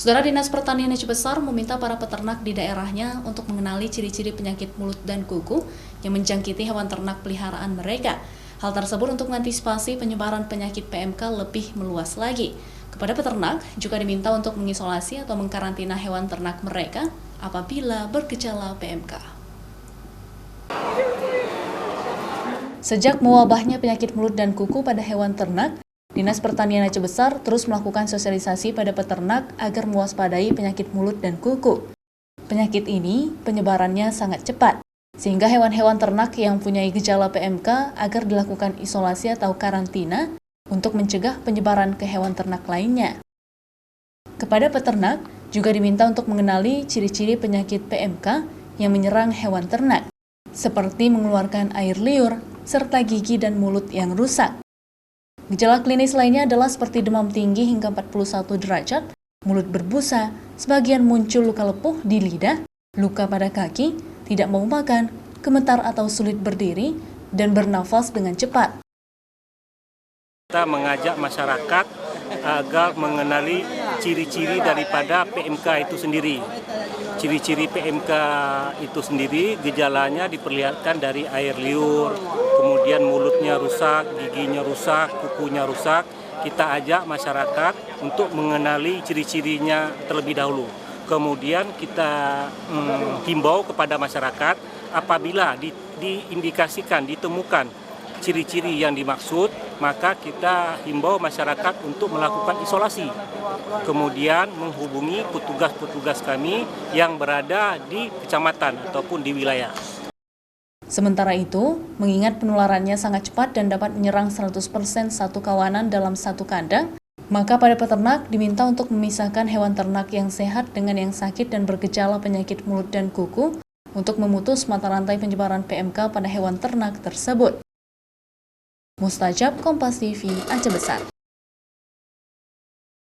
Saudara, Dinas Pertanian Aceh Besar meminta para peternak di daerahnya untuk mengenali ciri-ciri penyakit mulut dan kuku yang menjangkiti hewan ternak peliharaan mereka. Hal tersebut untuk mengantisipasi penyebaran penyakit PMK lebih meluas lagi. Kepada peternak juga diminta untuk mengisolasi atau mengkarantina hewan ternak mereka apabila bergejala PMK. Sejak mewabahnya penyakit mulut dan kuku pada hewan ternak, Dinas Pertanian Aceh Besar terus melakukan sosialisasi pada peternak agar mewaspadai penyakit mulut dan kuku. Penyakit ini penyebarannya sangat cepat, sehingga hewan-hewan ternak yang mempunyai gejala PMK agar dilakukan isolasi atau karantina untuk mencegah penyebaran ke hewan ternak lainnya. Kepada peternak juga diminta untuk mengenali ciri-ciri penyakit PMK yang menyerang hewan ternak, seperti mengeluarkan air liur, serta gigi dan mulut yang rusak. Gejala klinis lainnya adalah seperti demam tinggi hingga 41 derajat, mulut berbusa, sebagian muncul luka lepuh di lidah, luka pada kaki, tidak mau makan, gemetar atau sulit berdiri, dan bernafas dengan cepat. Kita mengajak masyarakat agar mengenali ciri-ciri daripada PMK itu sendiri. Ciri-ciri PMK itu sendiri gejalanya diperlihatkan dari air liur, kemudian mulutnya rusak, giginya rusak, kukunya rusak. Kita ajak masyarakat untuk mengenali ciri-cirinya terlebih dahulu. Kemudian kita himbau kepada masyarakat apabila diindikasikan, ditemukan ciri-ciri yang dimaksud, maka kita himbau masyarakat untuk melakukan isolasi. Kemudian menghubungi petugas-petugas kami yang berada di kecamatan ataupun di wilayah. Sementara itu, mengingat penularannya sangat cepat dan dapat menyerang 100% satu kawanan dalam satu kandang, maka pada peternak diminta untuk memisahkan hewan ternak yang sehat dengan yang sakit dan bergejala penyakit mulut dan kuku untuk memutus mata rantai penyebaran PMK pada hewan ternak tersebut. Mustajab, Kompas TV, Aceh Besar.